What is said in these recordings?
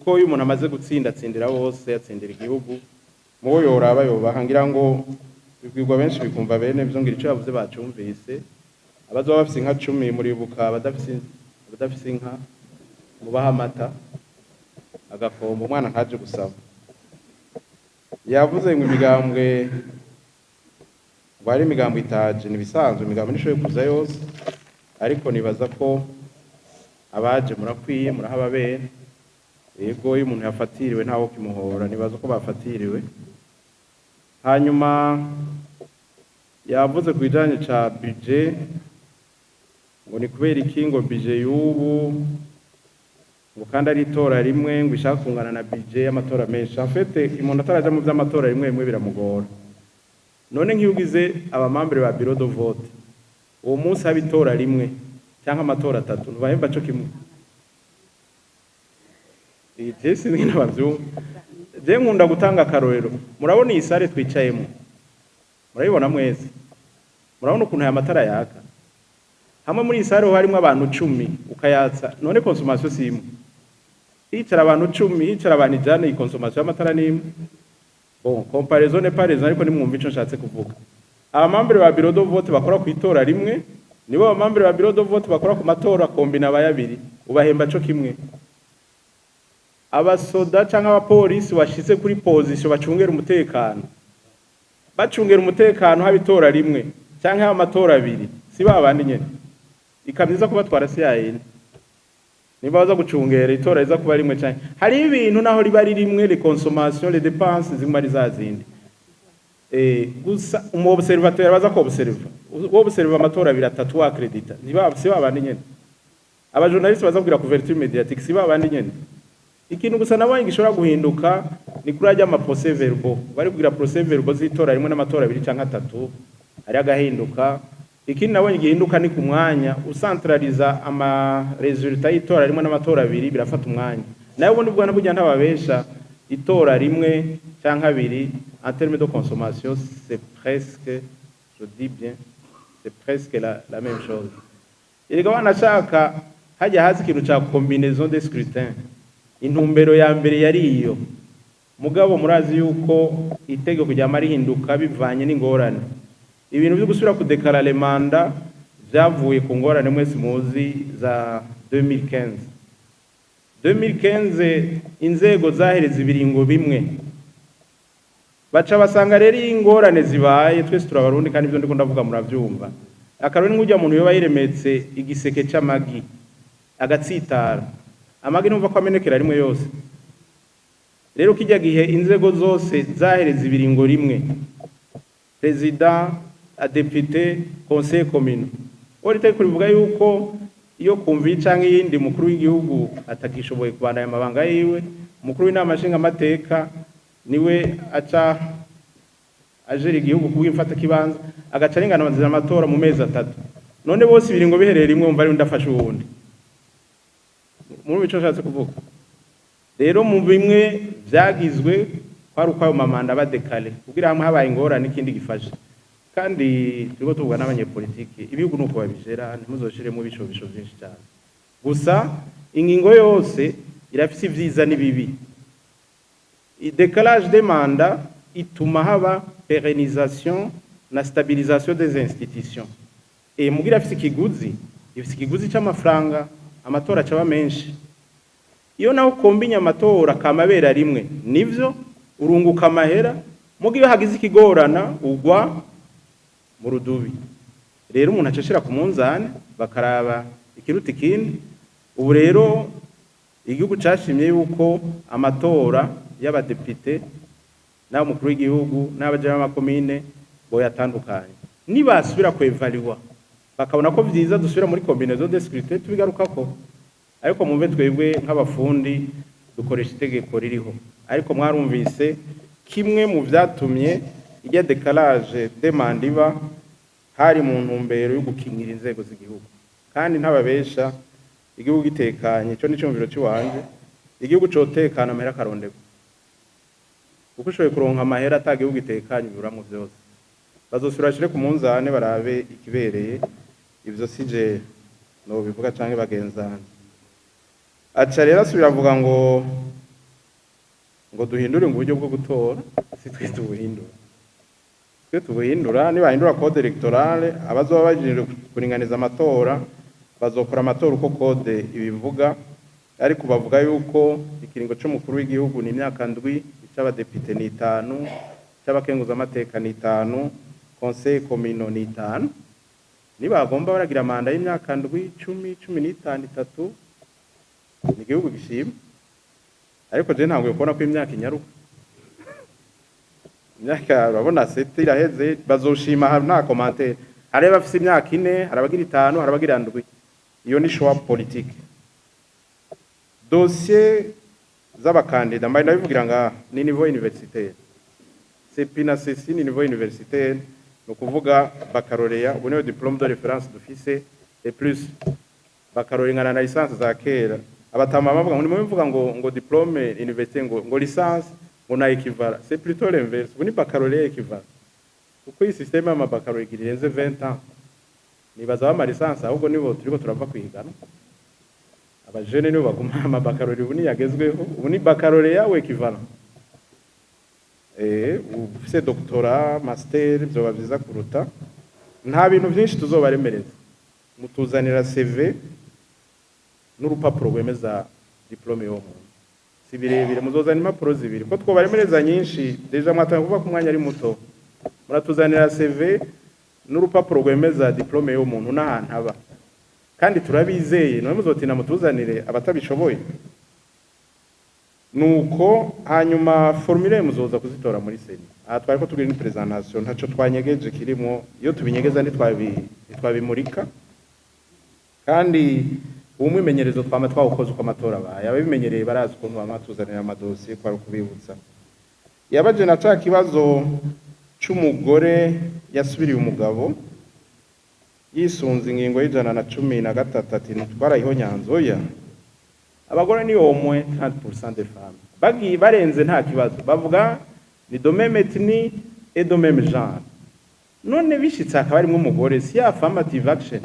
kuko iyo umuntu amaze gutsinda atsindira bose atsindira igihugu mubo yoraba yobaha ngira ngo bibwirwa benshi bikumva bene byo ngira ico yavuze bacumvise abazo bafise inka 10 muri buka abadafise inka mubaha amata agakomba umwana nkaje gusaba yavuze ngo imigambwe bari imigambwe itaje nibisanzwe imigambwe nishoye kuza yose ariko nibaza ko abaje murakwiye murahaba bene yego iyo umuntu yafatiriwe ntawo kimuhora nibaza ko bafatiriwe hanyuma yavuze kwijanye ca budget ngo ni kubera ikingo budget y'ubu ngo kandi ari itora rimwe ngo ishaka kungana na budget y'amatora menshi en fait umuntu ataraje mu by'amatora rimwe biramugora none nk'iyugize abamambere ba bureau de vote uwo munsi haba itora rimwe cyangwa amatora 3 ntubahemba cyo kimwe Jesi ni nabavyo je nkunda gutanga karorero murabona iyi sare twicayemo murabibona mwese murabona ukuntu aya matara yaka hamwe muri iyi sare ho harimo abantu 10 ukayatsa none consommation simu hicara abantu 10 hicara abantu ijana iyi consommation y'amatara nimwe bon comparaison n'est pas raison ariko nimwumva ico nshatse kuvuga abamambere ba bureau de vote bakora ku itora rimwe nibo abamambere ba bureau de vote bakora ku matora kombina bayabiri ubahemba cyo kimwe abasoda canke abapolisi washize kuri position bacungera umutekano habitora rimwe canke amatora abiri si babandi nyene ikamyiza kubatwara si yayene niba baza gucungera itora iza kuba rimwe canke hari ibintu naho riba rimwe les consommations les dépenses zimari zazindi gusa umu observateur baza ko observa amatora abiri atatu wa credita niba si babandi nyene aba journaliste baza kugira couverture médiatique si babandi nyene ikintu gusa nabanye gishobora guhinduka ni kuri ajya ama procès verbaux bari kugira procès verbaux zitora rimwe n'amatora abiri canke atatu ari agahinduka ikindi nabanye gihinduka ni ku mwanya ucentraliza ama resultat y'itora rimwe n'amatora abiri birafata umwanya nayo ubundi bwana burya ntababesha itora rimwe canke abiri en termes de consommation c'est presque je dis bien c'est presque la même chose iriga wanashaka hajya hazi ikintu ca combinaison de scrutin intumbero ya mbere yari iyo mugabo murazi yuko itegeko ryama rihinduka bivanye n'ingorane ibintu byo gusubira ku déclarer manda byavuye ku ngorane mwese muzi za 2015 inzego zahereza ibiringo bimwe baca basanga rero ingorane zibaye twese turabarundi kandi ibyo ndiko ndavuga muravyumva akarone nk'ujya muntu yoba yiremetse igiseke c'amagi agatsitara amagi numva ko amenekera rimwe yose rero kijya gihe inzego zose zahereza ibiringo rimwe president a député conseil communal orite kurivuga yuko iyo kumva canke yindi mukuru w'igihugu atakishoboye kubana aya mabanga yiwe mukuru w'inama nshinga amateka niwe aca ajeri igihugu kubw'imfata kibanza agaca ringana amanzira amatora mu mezi 3 none bose ibiringo biherera rimwe umva ari ndafasha uwundi muri bico nshatse kuvuga rero mu bimwe byagizwe kwari uko ayo mamanda badekale kugira hamwe habaye ingorane n'ikindi gifasha kandi turiko tuvuga n'abanyepolitike ibihugu nuko babijera ntimuzoshiremo ibishobisho byinshi cyane gusa ingingo yose irafise ivyiza n'ibibi décalage des mandats ituma haba pérennisation na stabilisation des institutions et mugira afise ikiguzi c'amafaranga amatora caba menshi iyo naho kombinya amatora kamabera rimwe nivyo urunguka amahera mugiye hagize ikigorana ugwa mu rudubi rero umuntu acashira ku munzane bakaraba ikiruta ikindi ubu rero igihugu cashimye yuko amatora y'abadepite n'abamukuru w'igihugu n'abajama makomine bo yatandukanye nibasubira kwevaluwa bakabona ko vyiza dusubira muri combinaison de scrutin tubigarukako ariko mumve twebwe nk'abafundi dukoresha itegeko ririho ariko mwarumvise kimwe mu vyatumye ijya décalage demande iba hari mu ntumbero yo gukingira inzego z'igihugu kandi ntababesha igihugu gitekanye cyo n'icumviro cy'uwanje igihugu cotekana amahera karondego kuko ushoboye kuronka amahera atagihugu gitekanye biburamwo byose bazosubira shire ku munzane barabe ikibereye ivyo sije no bivuga canke bagenzana aca rero asubira avuga ngo ngo duhindure ngo uburyo bwo gutora si twe tubuhindura twe tubuhindura ni bahindura code electorale abazoba bajije kuringaniza amatora bazokora amatora uko code ibivuga ariko bavuga yuko ikiringo cy'umukuru w'igihugu ni imyaka 7 icy'abadepite ni 5 cy'abakenguza amateka ni 5 conseil communal ni 5 niba bagomba baragira manda y'imyaka 7 10 15 3 ni igihugu gishima ariko je ntabwo kubona ko imyaka inyaruka imyaka urabona sete iraheze bazoshima nta commentaire hari bafise imyaka 4 harabagira 5 harabagira 7 iyo ni choix politique dossier z'abakandida mbaye ndabivugira nga ni niveau universitaire c'est pina ceci ni niveau universitaire no kuvuga baccalauréat ubu niyo diplôme de référence d'office et plus baccalauréat na licence za kera abatama bavuga ngo diplôme université ngo licence ngo na équivalent c'est plutôt l'inverse ubu ni baccalauréat équivalent uko iyi système ama baccalauréat irenze 20 ans nibaza ama licence ahubwo nibo turiko turava kwigana abajene nibo baguma ama baccalauréat ubu ni yagezweho ubu ni baccalauréat ou équivalent ufise doctorat master byoba byiza kuruta nta bintu byinshi tuzobaremereza mutuzanira CV n'urupapuro rwemeza diplome yo mu si birebire muzozana impapuro zibiri ko twobaremereza nyinshi deja mwatanga kuva ku mwanya ari muto muratuzanira CV n'urupapuro rwemeza diplome yo muntu n'ahantu aba kandi turabizeye none muzotina mutuzanire abatabishoboye nuko hanyuma formulaire muzoza kuzitora muri seni aha twari ko tugira ni presentation ntaco twanyegeje kirimo iyo tubinyegeza ntitwabimurika kandi umwimenyerezo twama twawukoze uko amatora baye ababimenyereye barazi ukuntu bamatuzanira amadosiye kwa kubibutsa yabaje na ca kibazo c'umugore yasubiriye umugabo yisunze ingingo y'ijana na 13 ati twarayiho nyanzoya abagore ni omwe 30% des femmes bagi barenze nta kibazo bavuga ni de même ethnie et de même genre none bishitse akaba ari umugore si affirmative action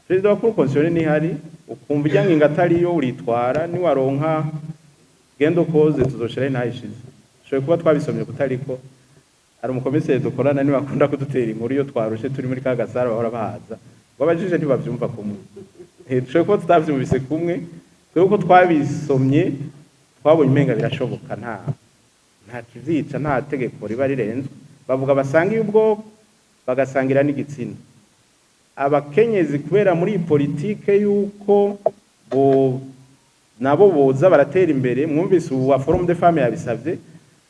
perezida wa constitution ni hari ukumva ijya ngingo atari yo uritwara ni waronka gendo koze tuzoshira nayishize shoye kuba twabisomye kutariko ari umukomiseri dukorana ni bakunda kudutera inkuru iyo twarushe turi muri kagasara bahora bahaza babajije ntibavyumva kumwe shoye kuba tutavyumvise kumwe twebwe twabisomye twabonye umenga birashoboka nta kizica nta tegeko riba rirenze bavuga basangiye ubwo bagasangira n'igitsina abakenyezi kubera muri politike yuko nabo boza baratera imbere mwumvise uwa forum de femme yabisavye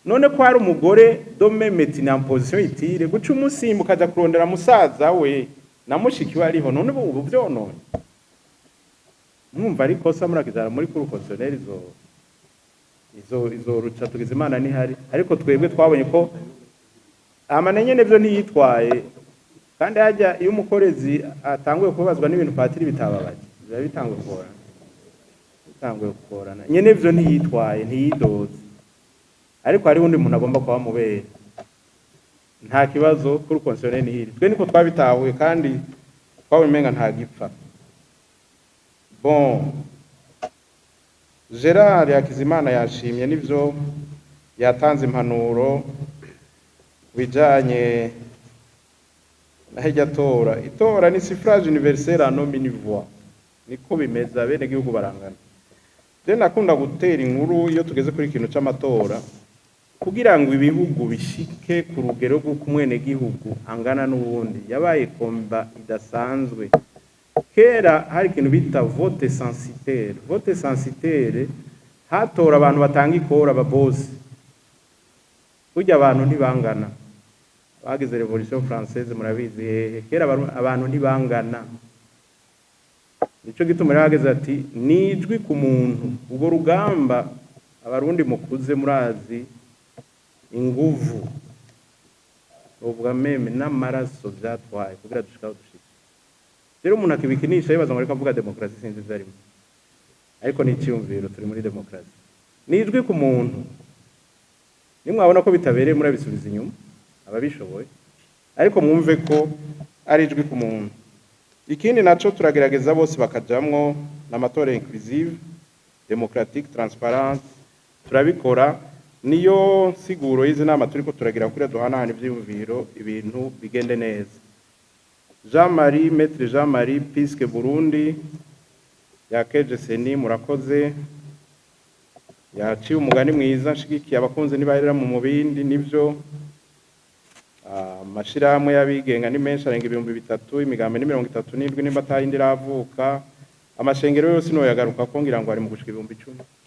none ko hari umugore dome metine en position itire guca umusimbuka aja kurondera musaza we na mushiki we ariho none ubu byonone mwumva ariko sa murakizara muri kuri constitutionnel izo ruca tugize imana ni hari ariko twebwe twabonye ko amanenye nevyo ntiyitwaye kandi hajya iyo umukorezi atanguye kubazwa n'ibintu patiri bitababaje biba bitanguye kukorana nyene vyo ntiyitwaye ntiyidoze ariko hari undi muntu agomba kuba mubere nta kibazo kuri constitutionnel hiri twe niko twabitahuye kandi twabimenga nta gipfa bon Gerard Hakizimana yashimye nivyo yatanze impanuro bijanye na itora ni suffrage universel à nomine voix niko bimeza bene gihugu barangana je nakunda gutera inkuru iyo tugeze kuri kintu c'amatora kugira ngo ibihugu bishike ku rugero rw'uko umwene gihugu angana n'ubundi yabaye komba idasanzwe kera hari ikintu bita vote censitaire hatora abantu batanga ikora ababosi burya abantu ntibangana bagize revolution française murabizi kera abantu ntibangana nico gituma yageze ati nijwi ku muntu ubwo rugamba abarundi mukuze murazi inguvu ubwa meme n'amaraso byatwaye kugira dushikaho dushika rero umuntu akibikinisha yibaza ngo reka mvuga demokrasi sinzi vyarimo ariko ni cyumviro turi muri demokrasi nijwi ku muntu nimwabona ko bitabereye murabisubiza inyuma ababishoboye ariko mwumve ko ari ijwi ku muntu ikindi naco turagerageza bose bakajamwo n'amatora inclusive démocratique transparent turabikora niyo siguro y'izi nama turiko turagira kuri duhanahana ivyiyumviro ibintu bigende neza. Jean Marie, Maître Jean Marie Piske Burundi yakeje seni murakoze, yaciye umugani mwiza nshigikiye abakunzi nibarira mu mubindi nivyo. Amashirahamwe y'abigenga ni menshi arenga 3,000, imigambi ni 37 nimba atayindi iravuka, amashengero yose no yagaruka ko ngira ngo ari mu gushika 10,000.